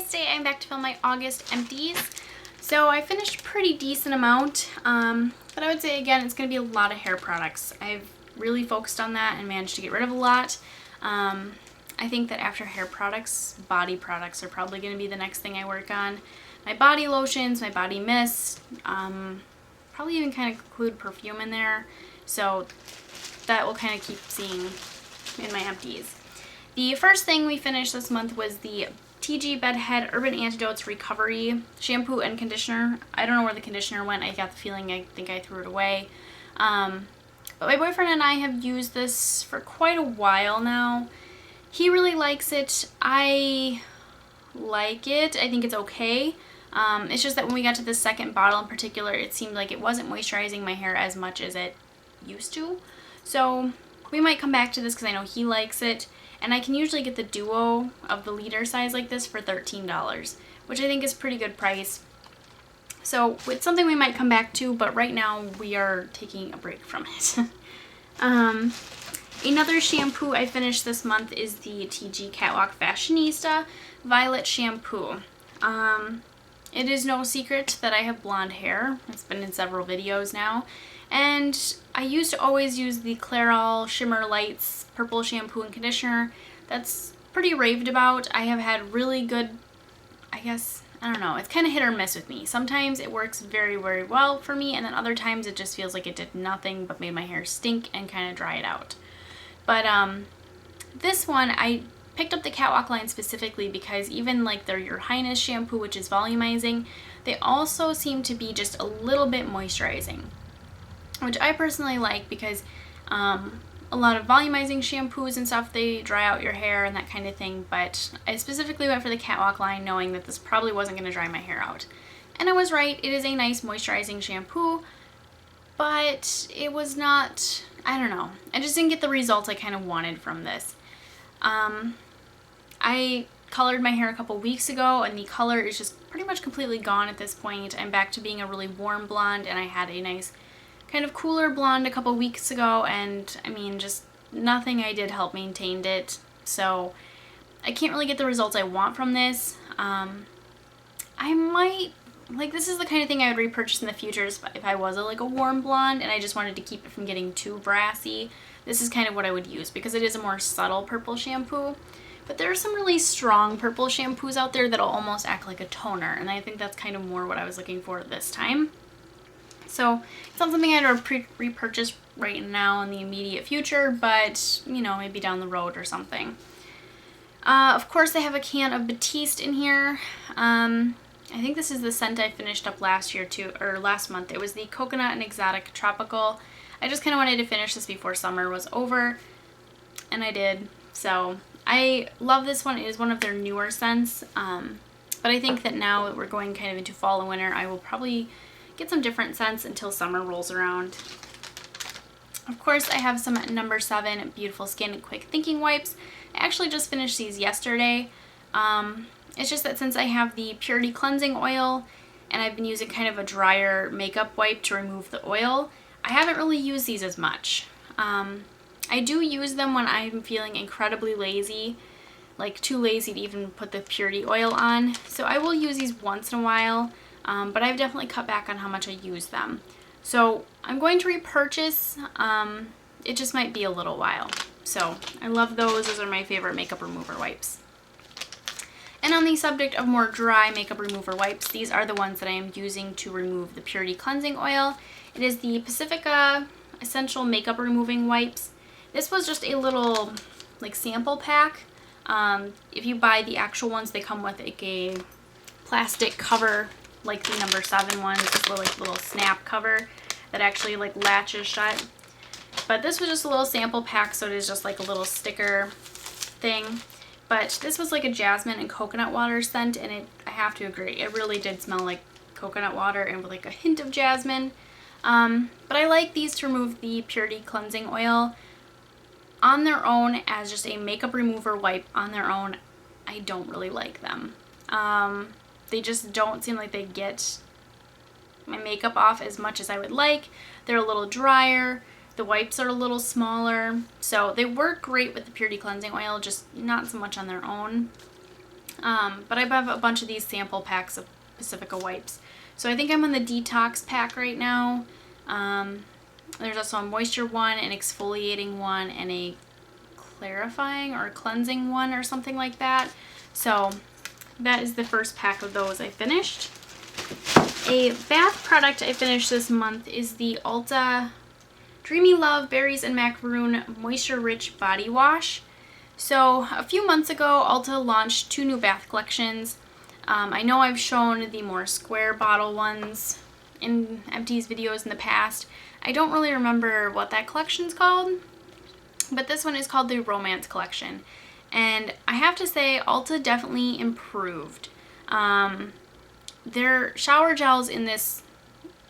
guys, today I'm back to film my August empties. So I finished a pretty decent amount, but I would say again it's going to be a lot of hair products. I've really focused on that and managed to get rid of a lot. I think that after hair products, body products are probably going to be the next thing I work on. My body lotions, my body mist, probably even kind of include perfume in there. So that will kind of keep seeing in my empties. The first thing we finished this month was the TG Bedhead Urban Antidotes Recovery Shampoo and Conditioner. I don't know where the conditioner went. I got the feeling I think I threw it away. But my boyfriend and I have used this for quite a while now. He really likes it. I like it. I think it's okay. It's just that when we got to the second bottle in particular, it seemed like it wasn't moisturizing my hair as much as it used to. So we might come back to this because I know he likes it. And I can usually get the duo of the liter size like this for $13, which I think is a pretty good price. So it's something we might come back to, but right now we are taking a break from it. Another shampoo I finished this month is the TG Catwalk Fashionista Violet Shampoo. It is no secret that I have blonde hair. It's been in several videos now. And I used to always use the Clairol Shimmer Lights Purple Shampoo and Conditioner. That's pretty raved about. I have had really good, I don't know, it's kind of hit or miss with me. Sometimes it works very, very well for me, and then other times it just feels like it did nothing but made my hair stink and kind of dry it out. But this one, I picked up the Catwalk line specifically because even like their Your Highness shampoo, which is volumizing, they also seem to be just a little bit moisturizing, which I personally like because a lot of volumizing shampoos and stuff, they dry out your hair and that kind of thing, but I specifically went for the Catwalk line knowing that this probably wasn't going to dry my hair out. And I was right, it is a nice moisturizing shampoo, but it was not, I don't know, I just didn't get the results I kind of wanted from this. I colored my hair a couple weeks ago and the color is just pretty much completely gone at this point. I'm back to being a really warm blonde, and I had a nice kind of cooler blonde a couple weeks ago, and I mean, just nothing I did help maintained it. So I can't really get the results I want from this. I might, like, this is the kind of thing I would repurchase in the future if I was like a warm blonde and I just wanted to keep it from getting too brassy. This is kind of what I would use because it is a more subtle purple shampoo. But there are some really strong purple shampoos out there that'll almost act like a toner, and I think that's kind of more what I was looking for this time. So it's not something I'd repurchase right now in the immediate future, but, you know, maybe down the road or something. Of course, I have a can of Batiste in here. I think this is the scent I finished up last month. It was the Coconut and Exotic Tropical. I just kind of wanted to finish this before summer was over, and I did. So I love this one. It is one of their newer scents, but I think that now that we're going kind of into fall and winter, I will probably get some different scents until summer rolls around. Of course, I have some No. 7 Beautiful Skin Quick Thinking Wipes. I actually just finished these yesterday. It's just that since I have the Purity Cleansing Oil and I've been using kind of a drier makeup wipe to remove the oil, I haven't really used these as much. I do use them when I'm feeling incredibly lazy, like too lazy to even put the Purity oil on. So I will use these once in a while. But I've definitely cut back on how much I use them. So I'm going to repurchase. It just might be a little while. So I love those. Those are my favorite makeup remover wipes. And on the subject of more dry makeup remover wipes, these are the ones that I am using to remove the Purity Cleansing Oil. It is the Pacifica Essential Makeup Removing Wipes. This was just a little like sample pack. If you buy the actual ones, they come with like a plastic cover, like the No. 7 one, this little snap cover that actually like latches shut. But this was just a little sample pack, so it is just like a little sticker thing. But this was like a jasmine and coconut water scent, and I have to agree, it really did smell like coconut water and with like a hint of jasmine. But I like these to remove the Purity Cleansing Oil. On their own, as just a makeup remover wipe on their own, I don't really like them. They just don't seem like they get my makeup off as much as I would like. They're a little drier. The wipes are a little smaller. So they work great with the Purity Cleansing Oil, just not so much on their own. But I have a bunch of these sample packs of Pacifica wipes. So I think I'm on the detox pack right now. There's also a moisture one, an exfoliating one, and a clarifying or cleansing one or something like that. So that is the first pack of those I finished. A bath product I finished this month is the Ulta Dreamy Love Berries and Macaroon Moisture Rich Body Wash. So a few months ago, Ulta launched 2 new bath collections. I know I've shown the more square bottle ones in Empties videos in the past. I don't really remember what that collection's called, but this one is called the Romance Collection. And I have to say, Ulta definitely improved. Their shower gels in this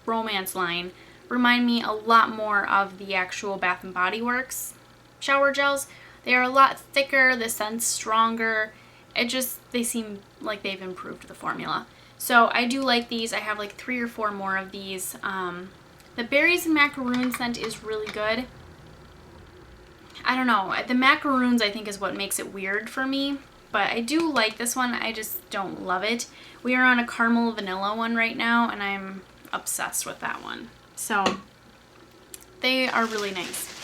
Romance line remind me a lot more of the actual Bath & Body Works shower gels. They are a lot thicker, the scent's stronger. They seem like they've improved the formula. So I do like these. I have like 3 or 4 more of these. The berries and macaroon scent is really good. I don't know. The macaroons I think is what makes it weird for me. But I do like this one. I just don't love it. We are on a caramel vanilla one right now, and I'm obsessed with that one. So they are really nice.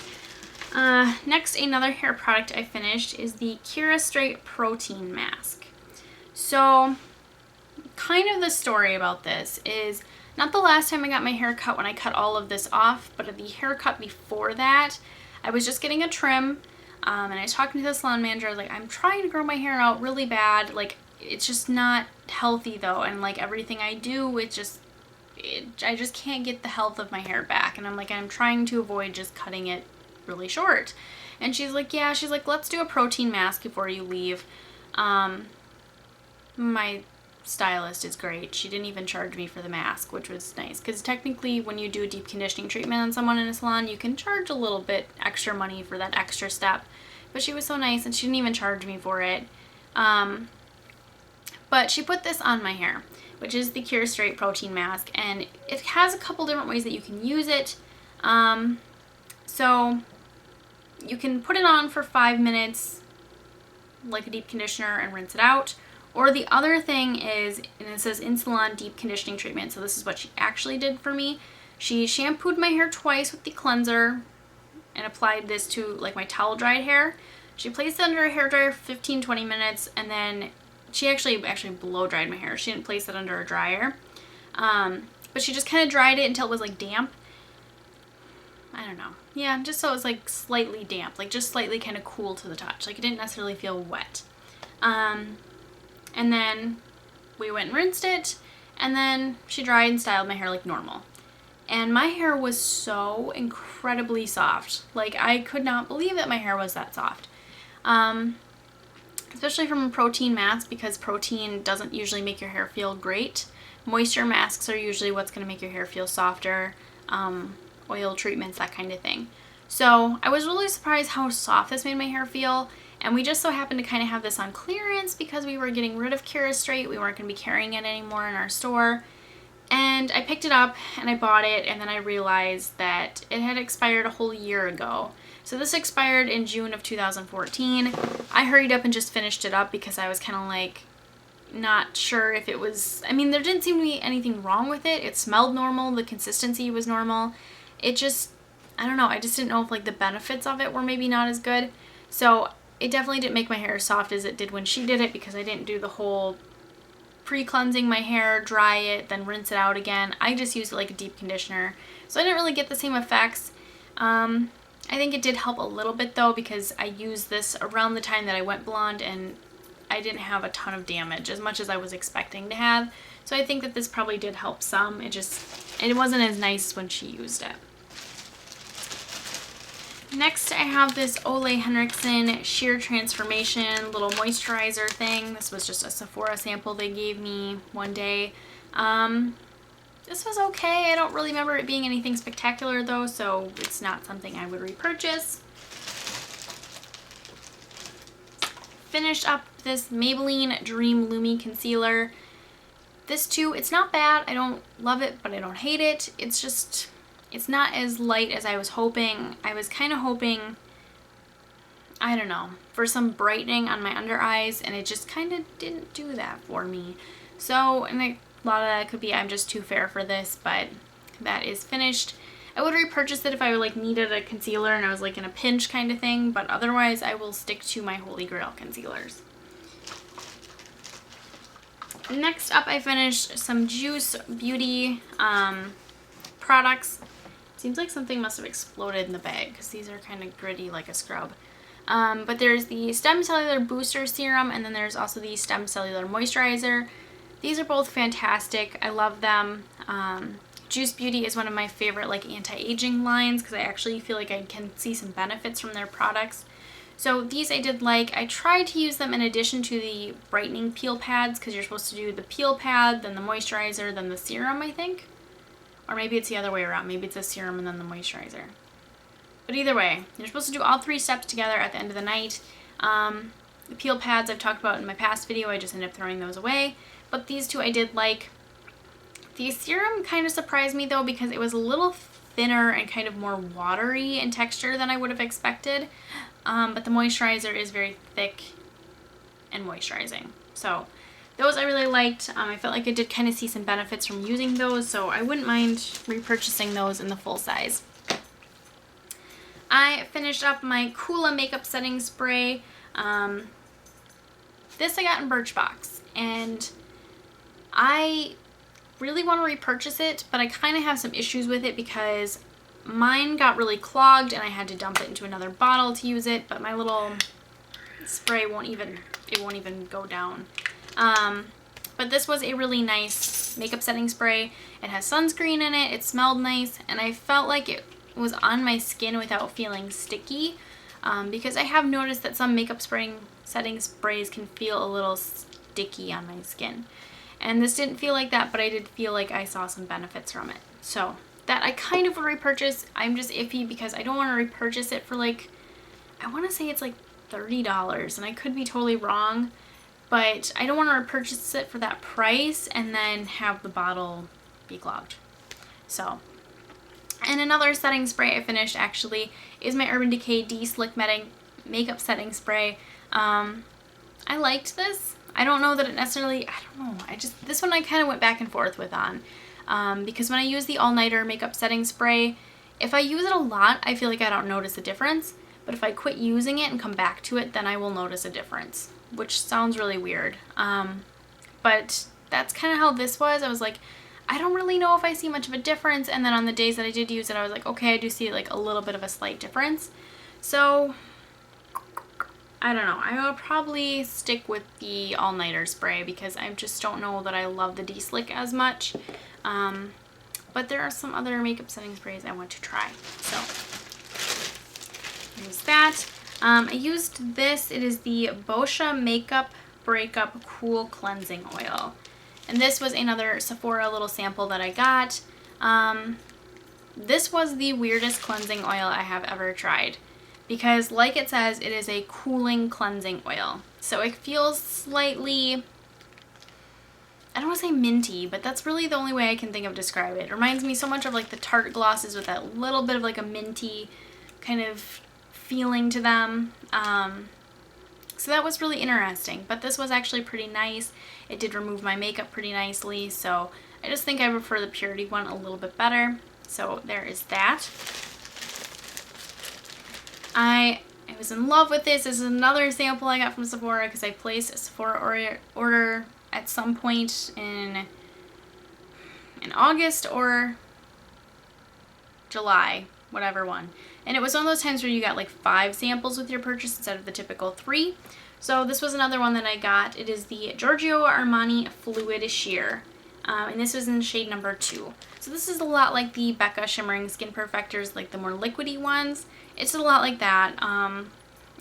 Next, another hair product I finished is the Kira Straight Protein Mask. So kind of the story about this is not the last time I got my hair cut when I cut all of this off, but the haircut before that, I was just getting a trim. And I was talking to the salon manager. I was like, I'm trying to grow my hair out really bad. Like, it's just not healthy though. And like everything I do, I just can't get the health of my hair back. And I'm like, I'm trying to avoid just cutting it really short. And she's like, yeah, she's like, let's do a protein mask before you leave. My stylist is great. She didn't even charge me for the mask, which was nice, because technically when you do a deep conditioning treatment on someone in a salon, you can charge a little bit extra money for that extra step. But she was so nice and she didn't even charge me for it. But she put this on my hair, which is the Kira Straight Protein Mask, and it has a couple different ways that you can use it. So you can put it on for 5 minutes like a deep conditioner and rinse it out. Or the other thing is, and it says in salon deep conditioning treatment, so this is what she actually did for me. She shampooed my hair twice with the cleanser and applied this to like my towel dried hair. She placed it under a hair dryer for 15-20 minutes, and then she actually blow dried my hair. She didn't place it under a dryer. But she just kind of dried it until it was like damp. I don't know. Yeah, just so it was like slightly damp, like just slightly kind of cool to the touch. Like it didn't necessarily feel wet. And then we went and rinsed it, and then she dried and styled my hair like normal. And my hair was so incredibly soft. Like, I could not believe that my hair was that soft. Especially from a protein mask, because protein doesn't usually make your hair feel great. Moisture masks are usually what's going to make your hair feel softer. Oil treatments, that kind of thing. So I was really surprised how soft this made my hair feel. And we just so happened to kind of have this on clearance because we were getting rid of Kira Straight. We weren't going to be carrying it anymore in our store. And I picked it up and I bought it, and then I realized that it had expired a whole year ago. So this expired in June of 2014. I hurried up and just finished it up because I was kind of like not sure if it was, I mean, there didn't seem to be anything wrong with it. It smelled normal. The consistency was normal. It just, I don't know. I just didn't know if like the benefits of it were maybe not as good. So it definitely didn't make my hair as soft as it did when she did it, because I didn't do the whole pre-cleansing my hair, dry it, then rinse it out again. I just used it like a deep conditioner. So I didn't really get the same effects. I think it did help a little bit though, because I used this around the time that I went blonde and I didn't have a ton of damage as much as I was expecting to have. So I think that this probably did help some. It wasn't as nice when she used it. Next, I have this Ole Henriksen Sheer Transformation little moisturizer thing. This was just a Sephora sample they gave me one day. This was okay. I don't really remember it being anything spectacular though, so it's not something I would repurchase. Finished up this Maybelline Dream Lumi Concealer. This too, it's not bad. I don't love it, but I don't hate it. It's just, it's not as light as I was hoping. I was kind of hoping, I don't know, for some brightening on my under eyes, and it just kind of didn't do that for me. So, and a lot of that could be I'm just too fair for this, but that is finished. I would repurchase it if I like needed a concealer and I was like in a pinch kind of thing, but otherwise I will stick to my Holy Grail concealers. Next up, I finished some Juice Beauty products. Seems like something must have exploded in the bag because these are kind of gritty like a scrub. But there's the Stem Cellular Booster Serum, and then there's also the Stem Cellular Moisturizer. These are both fantastic. I love them. Juice Beauty is one of my favorite like anti-aging lines because I actually feel like I can see some benefits from their products. So these I did like. I tried to use them in addition to the brightening peel pads because you're supposed to do the peel pad, then the moisturizer, then the serum, I think. Or maybe it's the other way around. Maybe it's the serum and then the moisturizer. But either way, you're supposed to do all three steps together at the end of the night. The peel pads I've talked about in my past video. I just ended up throwing those away. But these two I did like. The serum kind of surprised me though because it was a little thinner and kind of more watery in texture than I would have expected. But the moisturizer is very thick and moisturizing. So those I really liked. I felt like I did kind of see some benefits from using those, so I wouldn't mind repurchasing those in the full size. I finished up my Coola makeup setting spray. This I got in Birchbox, and I really want to repurchase it, but I kind of have some issues with it because mine got really clogged and I had to dump it into another bottle to use it, but my little spray won't even go down. But this was a really nice makeup setting spray. It has sunscreen in it, it smelled nice, and I felt like it was on my skin without feeling sticky, because I have noticed that some makeup setting sprays can feel a little sticky on my skin. And this didn't feel like that, but I did feel like I saw some benefits from it. So that I kind of would repurchase. I'm just iffy because I don't want to repurchase it for like, I want to say it's like $30, and I could be totally wrong, but I don't want to repurchase it for that price and then have the bottle be clogged. So, and another setting spray I finished actually is my Urban Decay De-Slick Makeup Setting Spray. I liked this. I don't know that it necessarily, this one I kind of went back and forth with on. Because when I use the all-nighter makeup setting spray, if I use it a lot, I feel like I don't notice a difference. But if I quit using it and come back to it, then I will notice a difference, which sounds really weird. But that's kind of how this was. I was like, I don't really know if I see much of a difference. And then on the days that I did use it, I was like, okay, I do see like a little bit of a slight difference. So I don't know. I will probably stick with the all-nighter spray because I just don't know that I love the De-Slick as much. But there are some other makeup setting sprays I want to try. So use that. I used this. It is the Boscia Makeup Breakup Cool Cleansing Oil. And this was another Sephora little sample that I got. This was the weirdest cleansing oil I have ever tried. Because like it says, it is a cooling cleansing oil. So it feels slightly, I don't want to say minty, but that's really the only way I can think of describe it. It reminds me so much of like the Tarte glosses with that little bit of like a minty kind of feeling to them. So that was really interesting, but this was actually pretty nice. It did remove my makeup pretty nicely, so I just think I prefer the Purity one a little bit better. So there is that. I was in love with this. This is another sample I got from Sephora because I placed a Sephora order at some point in August or July, whatever one. And it was one of those times where you got like 5 samples with your purchase instead of the typical 3. So this was another one that I got. It is the Giorgio Armani Fluid Sheer. And this was in shade number 2. So this is a lot like the Becca Shimmering Skin Perfectors, like the more liquidy ones. It's a lot like that.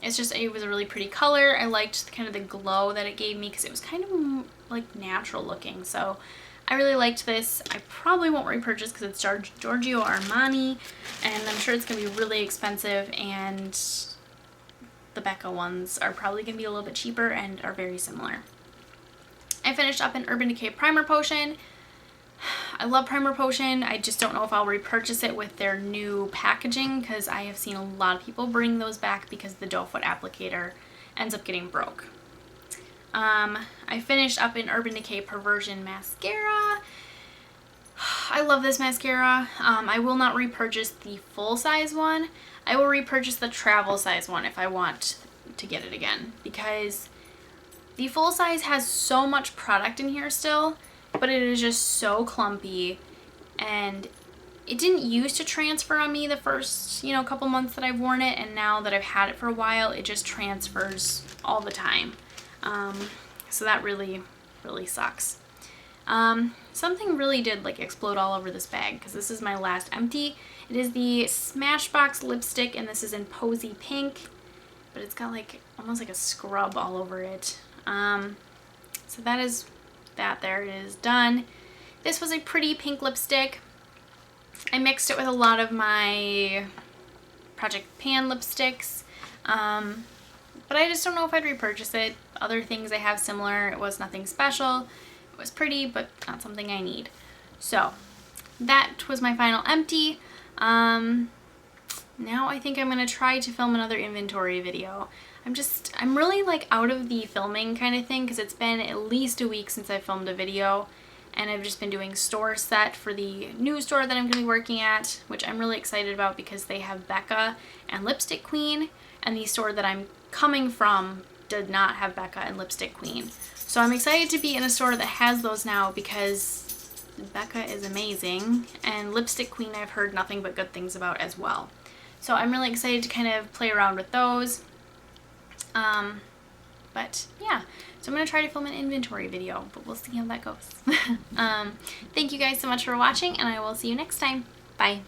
It was a really pretty color. I liked kind of the glow that it gave me because it was kind of like natural looking. So I really liked this. I probably won't repurchase because it's Giorgio Armani, and I'm sure it's going to be really expensive, and the Becca ones are probably going to be a little bit cheaper and are very similar. I finished up an Urban Decay Primer Potion. I love Primer Potion. I just don't know if I'll repurchase it with their new packaging because I have seen a lot of people bring those back because the doe foot applicator ends up getting broke. I finished up in Urban Decay Perversion Mascara. I love this mascara. I will not repurchase the full size one. I will repurchase the travel size one if I want to get it again, because the full size has so much product in here still, but it is just so clumpy, and it didn't used to transfer on me the first, couple months that I've worn it, and now that I've had it for a while, it just transfers all the time. So that really, really sucks. Something really did like explode all over this bag because this is my last empty. It is the Smashbox lipstick, and this is in Posy Pink, but it's got like almost like a scrub all over it. So that is that. There it is, done. This was a pretty pink lipstick. I mixed it with a lot of my Project Pan lipsticks, but I just don't know if I'd repurchase it. Other things I have similar. It was nothing special. It was pretty, but not something I need. So that was my final empty. Now I think I'm going to try to film another inventory video. I'm really like out of the filming kind of thing because it's been at least a week since I filmed a video, and I've just been doing store set for the new store that I'm going to be working at, which I'm really excited about because they have Becca and Lipstick Queen, and the store that I'm coming from did not have Becca and Lipstick Queen. So I'm excited to be in a store that has those now because Becca is amazing, and Lipstick Queen I've heard nothing but good things about as well. So I'm really excited to kind of play around with those. But yeah, so I'm going to try to film an inventory video, but we'll see how that goes. Thank you guys so much for watching, and I will see you next time. Bye.